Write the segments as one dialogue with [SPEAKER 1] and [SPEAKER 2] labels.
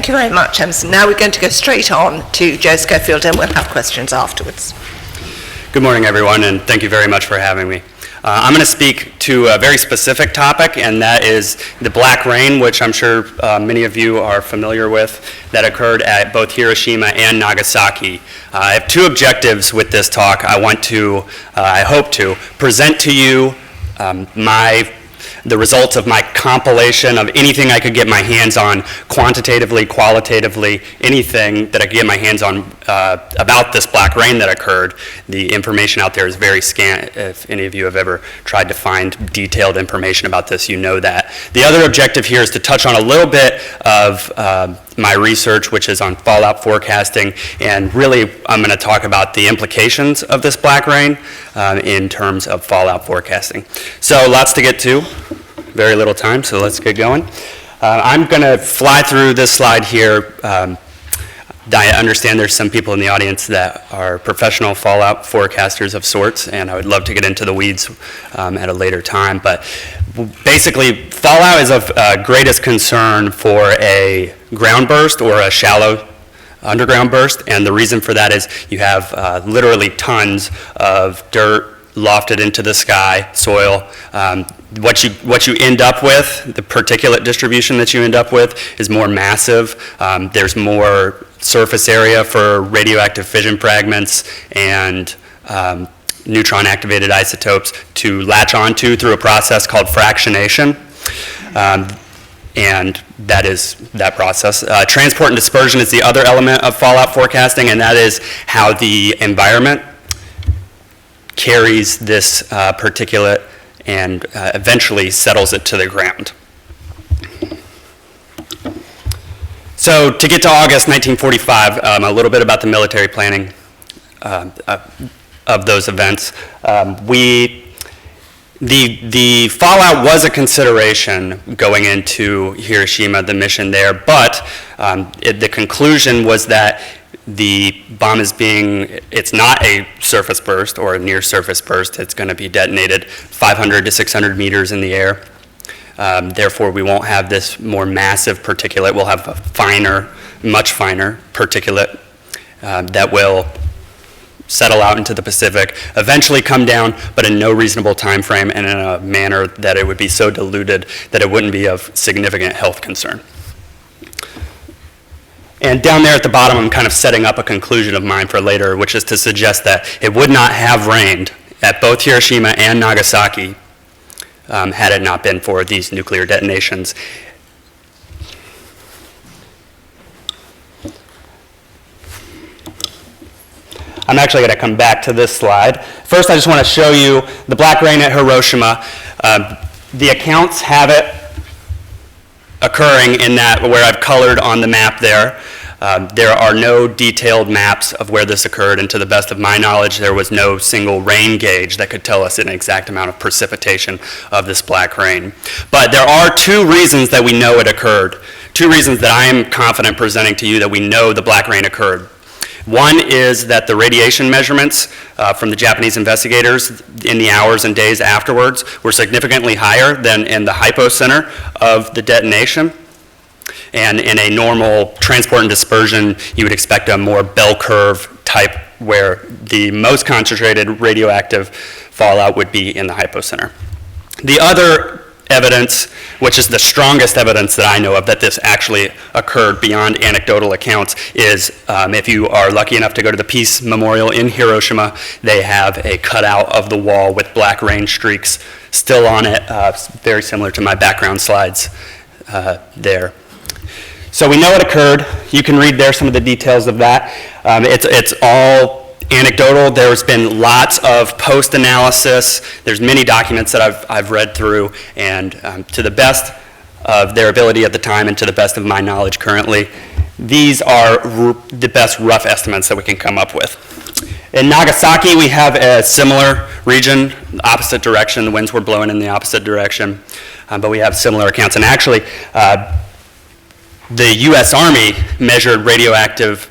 [SPEAKER 1] Thank you very much, Emerson. Now we're going to go straight on to Joe Schofield, and we'll have questions afterwards.
[SPEAKER 2] Good morning, everyone, and thank you very much for having me. I'm going to speak to a very specific topic, and that is the black rain, which I'm sure many of you are familiar with, that occurred at both Hiroshima and Nagasaki. I have two objectives with this talk. I hope to present to you the results of my compilation of anything I could get my hands on, quantitatively, qualitatively, anything that I could get my hands on about this black rain that occurred. The information out there is very scant. If any of you have ever tried to find detailed information about this, you know that. The other objective here is to touch on a little bit of my research, which is on fallout forecasting, and really I'm going to talk about the implications of this black rain in terms of fallout forecasting. So lots to get to, very little time, so let's get going. I'm going to fly through this slide here. I understand there's some people in the audience that are professional fallout forecasters of sorts, and I would love to get into the weeds at a later time, but basically fallout is of greatest concern for a ground burst or a shallow underground burst, and the reason for that is you have literally tons of dirt lofted into the sky, soil. What you end up with, the particulate distribution that you end up with, is more massive. There's more surface area for radioactive fission fragments and neutron-activated isotopes to latch onto through a process called fractionation. And that is that process. Transport and dispersion is the other element of fallout forecasting, and that is how the environment carries this particulate and eventually settles it to the ground. So to get to August 1945, a little bit about the military planning of those events. The fallout was a consideration going into Hiroshima, the mission there, but the conclusion was that the bomb it's not a surface burst or a near surface burst. It's going to be detonated 500 to 600 meters in the air. Therefore, we won't have this more massive particulate. We'll have a finer, much finer particulate that will settle out into the Pacific, eventually come down, but in no reasonable time frame and in a manner that it would be so diluted that it wouldn't be of significant health concern. And down there at the bottom, I'm kind of setting up a conclusion of mine for later, which is to suggest that it would not have rained at both Hiroshima and Nagasaki had it not been for these nuclear detonations. I'm actually going to come back to this slide. First, I just want to show you the black rain at Hiroshima. The accounts have it occurring in that where I've colored on the map there. There are no detailed maps of where this occurred, and to the best of my knowledge, there was no single rain gauge that could tell us an exact amount of precipitation of this black rain. But there are two reasons that we know it occurred, two reasons that I am confident presenting to you that we know the black rain occurred. One is that the radiation measurements from the Japanese investigators in the hours and days afterwards were significantly higher than in the hypocenter of the detonation. And in a normal transport and dispersion, you would expect a more bell curve type where the most concentrated radioactive fallout would be in the hypocenter. The other evidence, which is the strongest evidence that I know of that this actually occurred beyond anecdotal accounts, is if you are lucky enough to go to the Peace Memorial in Hiroshima, they have a cutout of the wall with black rain streaks still on it, very similar to my background slides there. So we know it occurred. You can read there some of the details of that. It's all anecdotal. There's been lots of post-analysis. There's many documents that I've read through, and to the best of their ability at the time and to the best of my knowledge currently, these are the best rough estimates that we can come up with. In Nagasaki, we have a similar region, opposite direction. The winds were blowing in the opposite direction, but we have similar accounts. And actually, the U.S. Army measured radioactive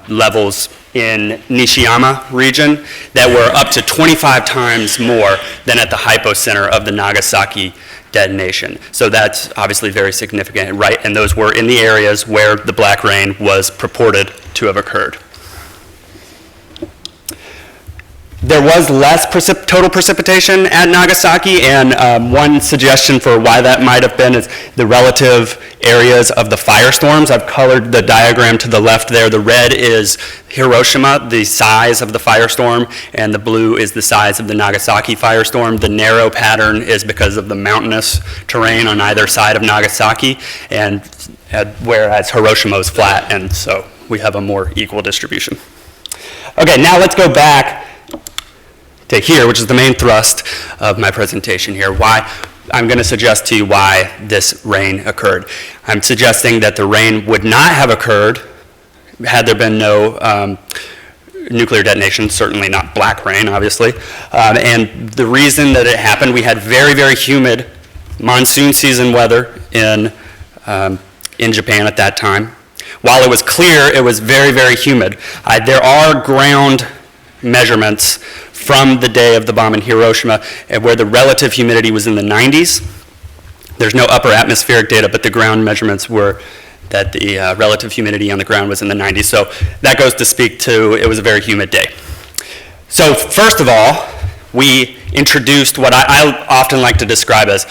[SPEAKER 2] levels in Nishiyama region that were up to 25 times more than at the hypocenter of the Nagasaki detonation. So that's obviously very significant, right? And those were in the areas where the black rain was purported to have occurred. There was less total precipitation at Nagasaki, and one suggestion for why that might have been is the relative areas of the firestorms. I've colored the diagram to the left there. The red is Hiroshima, the size of the firestorm, and the blue is the size of the Nagasaki firestorm. The narrow pattern is because of the mountainous terrain on either side of Nagasaki, and whereas Hiroshima is flat, and so we have a more equal distribution. Okay, now let's go back to here, which is the main thrust of my presentation here. Why I'm going to suggest to you why this rain occurred. I'm suggesting that the rain would not have occurred had there been no nuclear detonation, certainly not black rain, obviously. And the reason that it happened, we had very, very humid monsoon season weather in Japan at that time. While it was clear, it was very, very humid. There are ground measurements from the day of the bomb in Hiroshima where the relative humidity was in the 90s. There's no upper atmospheric data, but the ground measurements were that the relative humidity on the ground was in the 90s. So that goes to speak to it was a very humid day. So first of all, we introduced what I often like to describe as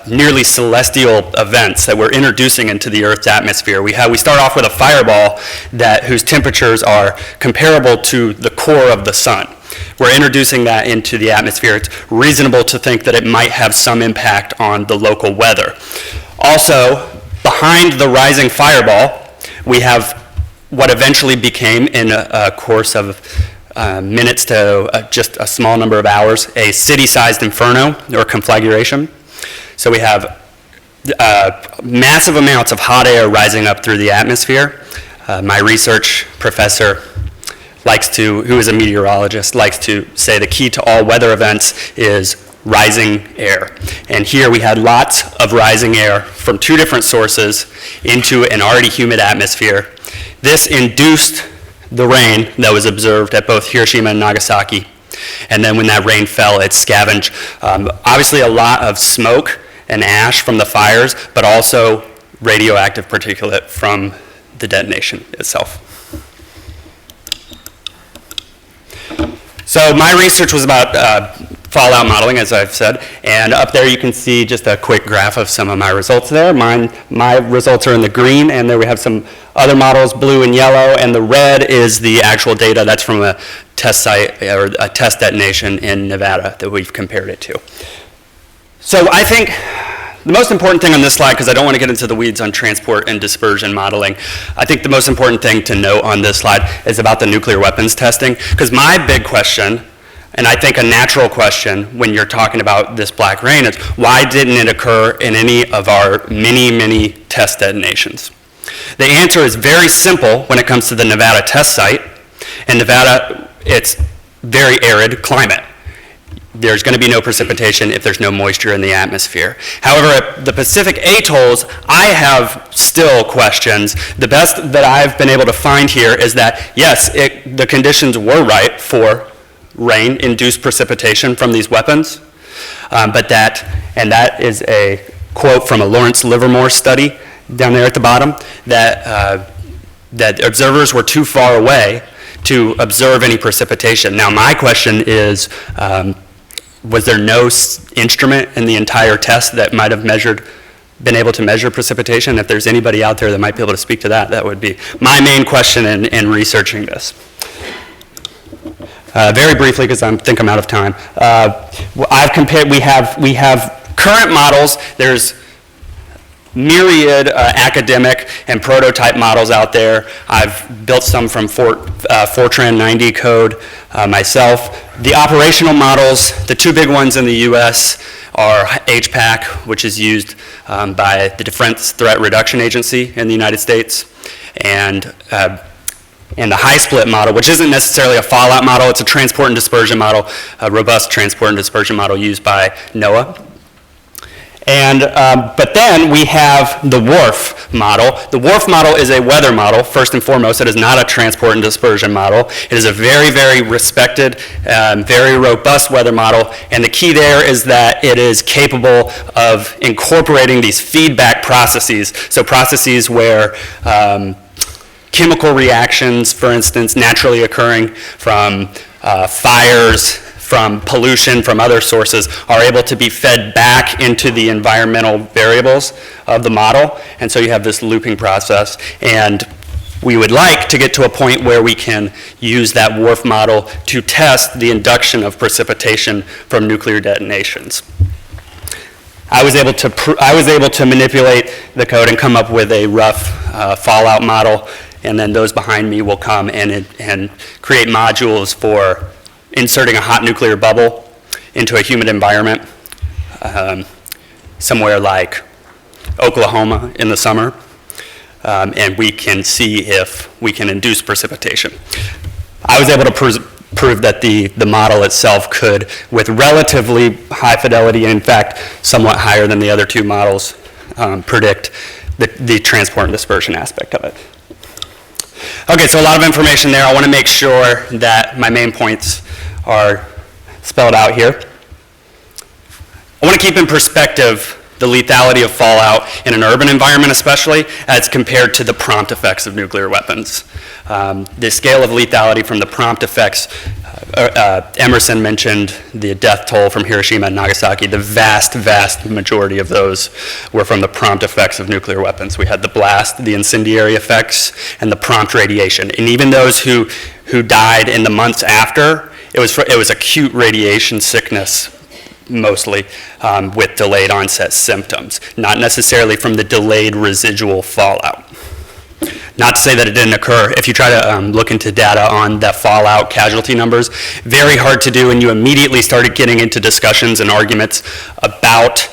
[SPEAKER 2] nearly celestial events that we're introducing into the Earth's atmosphere. We start off with a fireball whose temperatures are comparable to the core of the sun. We're introducing that into the atmosphere. It's reasonable to think that it might have some impact on the local weather. Also, behind the rising fireball, we have what eventually became, in a course of minutes to just a small number of hours, a city-sized inferno or conflagration. So we have massive amounts of hot air rising up through the atmosphere. My research professor who is a meteorologist, likes to say the key to all weather events is rising air. And here we had lots of rising air from two different sources into an already humid atmosphere. This induced the rain that was observed at both Hiroshima and Nagasaki. And then when that rain fell, it scavenged obviously a lot of smoke and ash from the fires, but also radioactive particulate from the detonation itself. So my research was about fallout modeling, as I've said, and up there you can see just a quick graph of some of my results there. My results are in the green, and there we have some other models, blue and yellow, and the red is the actual data that's from a test site or a test detonation in Nevada that we've compared it to. So I think the most important thing on this slide, because I don't want to get into the weeds on transport and dispersion modeling, I think the most important thing to note on this slide is about the nuclear weapons testing, because my big question, and I think a natural question when you're talking about this black rain, is why didn't it occur in any of our many, many test detonations? The answer is very simple when it comes to the Nevada test site. In Nevada, it's very arid climate. There's going to be no precipitation if there's no moisture in the atmosphere. However, at the Pacific atolls, I have still questions. The best that I've been able to find here is that, yes, the conditions were right for rain-induced precipitation from these weapons, but that is a quote from a Lawrence Livermore study down there at the bottom, that observers were too far away to observe any precipitation. Now, my question is, was there no instrument in the entire test that might have been able to measure precipitation? If there's anybody out there that might be able to speak to that, that would be my main question in researching this. Very briefly, because I think I'm out of time. I've compared. We have current models. There's myriad academic and prototype models out there. I've built some from Fortran 90 code myself. The operational models, the two big ones in the US are HPAC, which is used by the Defense Threat Reduction Agency in the United States, and the high split model, which isn't necessarily a fallout model, it's a transport and dispersion model, a robust transport and dispersion model used by NOAA. But then we have the WRF model. The WRF model is a weather model, first and foremost. It is not a transport and dispersion model. It is a very, very respected, very robust weather model, and the key there is that it is capable of incorporating these feedback processes, so processes where chemical reactions, for instance, naturally occurring from fires, from pollution, from other sources, are able to be fed back into the environmental variables of the model. And so you have this looping process. And we would like to get to a point where we can use that WRF model to test the induction of precipitation from nuclear detonations. I was able to manipulate the code and come up with a rough fallout model, and then those behind me will come and create modules for inserting a hot nuclear bubble into a humid environment, somewhere like Oklahoma in the summer, and we can see if we can induce precipitation. I was able to prove that the model itself could, with relatively high fidelity, and in fact somewhat higher than the other two models, predict the transport and dispersion aspect of it. Okay, so a lot of information there. I want to make sure that my main points are spelled out here. I want to keep in perspective the lethality of fallout in an urban environment especially, as compared to the prompt effects of nuclear weapons. The scale of lethality from the prompt effects, Emerson mentioned the death toll from Hiroshima and Nagasaki. The vast, vast majority of those were from the prompt effects of nuclear weapons. We had the blast, the incendiary effects, and the prompt radiation. And even those who died in the months after, it was acute radiation sickness, mostly, with delayed onset symptoms, not necessarily from the delayed residual fallout. Not to say that it didn't occur. If you try to look into data on that fallout casualty numbers, very hard to do, and you immediately started getting into discussions and arguments about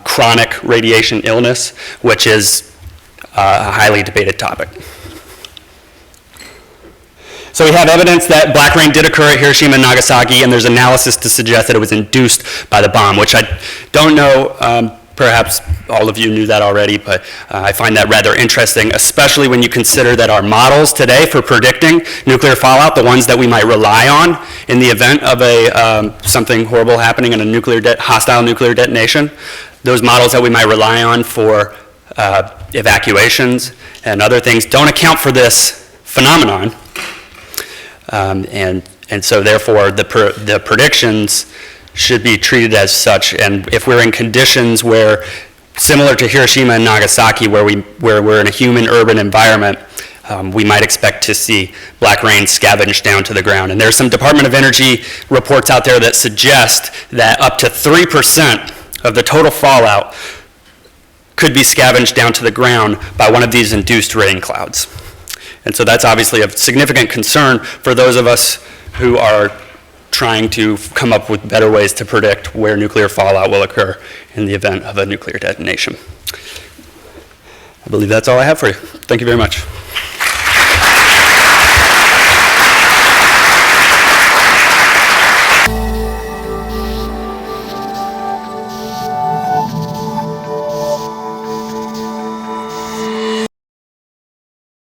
[SPEAKER 2] chronic radiation illness, which is a highly debated topic. So we have evidence that black rain did occur at Hiroshima and Nagasaki, and there's analysis to suggest that it was induced by the bomb, which I don't know, perhaps all of you knew that already, but I find that rather interesting, especially when you consider that our models today for predicting nuclear fallout, the ones that we might rely on in the event of something horrible happening in a hostile nuclear detonation, those models that we might rely on for evacuations and other things don't account for this phenomenon. And so therefore the predictions should be treated as such. And if we're in conditions where, similar to Hiroshima and Nagasaki, where we're in a human urban environment, we might expect to see black rain scavenged down to the ground. And there's some Department of Energy reports out there that suggest that up to 3% of the total fallout could be scavenged down to the ground by one of these induced rain clouds. And so that's obviously of significant concern for those of us who are trying to come up with better ways to predict where nuclear fallout will occur in the event of a nuclear detonation. I believe that's all I have for you. Thank you very much.